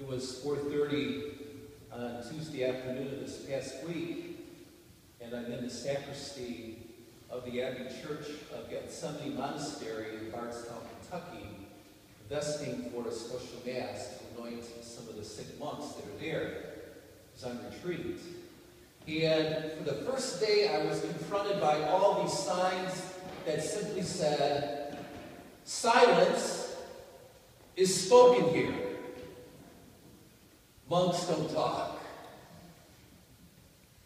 It was 4:30 on Tuesday afternoon of this past week, and I'm in the sacristy of the Abbey Church of Gethsemane Monastery in Bardstown, Kentucky, vesting for a special mass to anoint some of the sick monks that are there. It was on retreat. And for the first day, I was confronted by all these signs that simply said, "Silence is spoken here. Monks don't talk."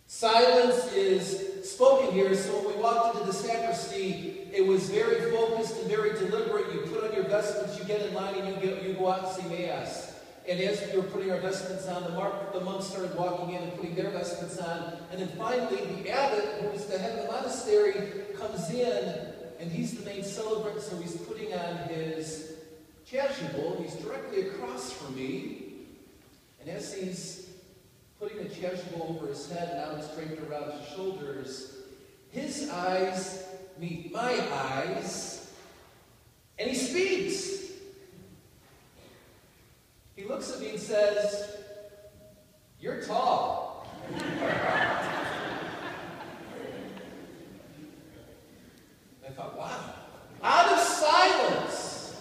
Silence is spoken here. So when we walked into the sacristy, it was very focused and very deliberate. You put on your vestments, you get in line, and you go out and say Mass. And as we were putting our vestments on, the monks started walking in and putting their vestments on. And then finally, the abbot, who was the head of the monastery, comes in, and he's the main celebrant, so he's putting on his chasuble. He's directly across from me. And as he's putting the chasuble over his head, now it's draped around his shoulders, his eyes meet my eyes, and he speaks. He looks at me and says, "You're tall." I thought, wow. Out of silence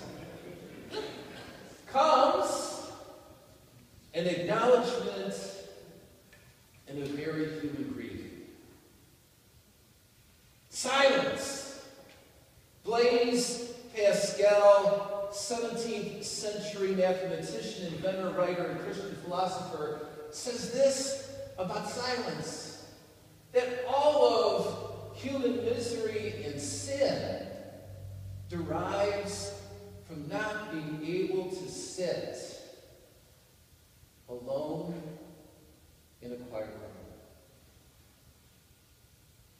comes an acknowledgement and a very human greeting. Silence. Blaise Pascal, 17th century mathematician, inventor, writer, and Christian philosopher, says this about silence, that all of human misery and sin derives from not being able to sit alone in a quiet room.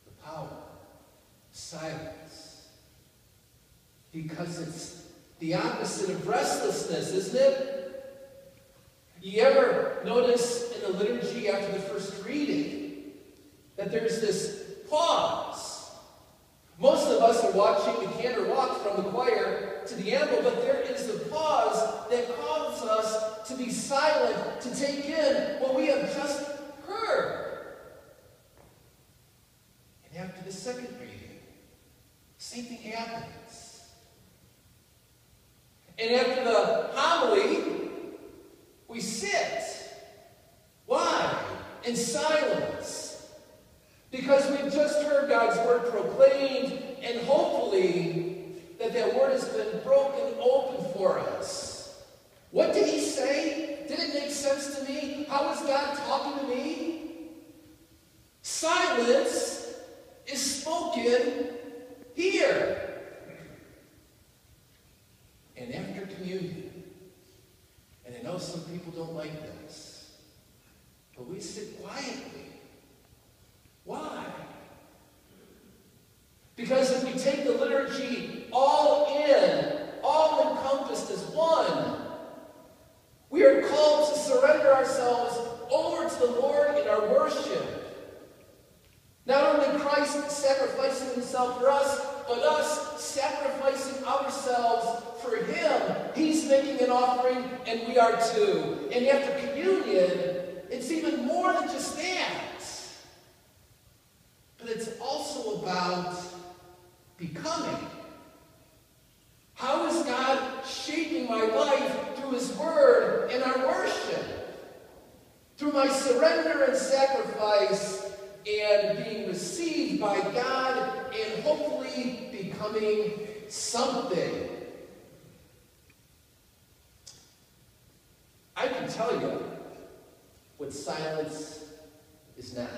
The power of silence. Because it's the opposite of restlessness, isn't it? You ever notice in the liturgy after the first reading that there's this pause? Most of us are watching the cantor walk from the choir to the anvil, but there is the pause that causes us to be silent, to take in what we have just heard. And after the second reading, the same thing happens. And after the homily, we sit. Why? In silence. Because we've just heard God's word proclaimed, and hopefully that word has been broken open for us. What did he say? Did it make sense to me? How is God talking to me? Silence is spoken here. And after communion, and I know some people don't like this, but we sit quietly. Why? Because if we take the liturgy all in, all encompassed as one, we are called to surrender ourselves over to the Lord in our worship. Not only Christ sacrificing himself for us, but us sacrificing ourselves for him. He's making an offering, and we are too. And after communion, it's even more than just that. But it's also about becoming. How is God shaping my life through his word and our worship? Through my surrender and sacrifice and being received by God and hopefully becoming something. I can tell you what silence is not.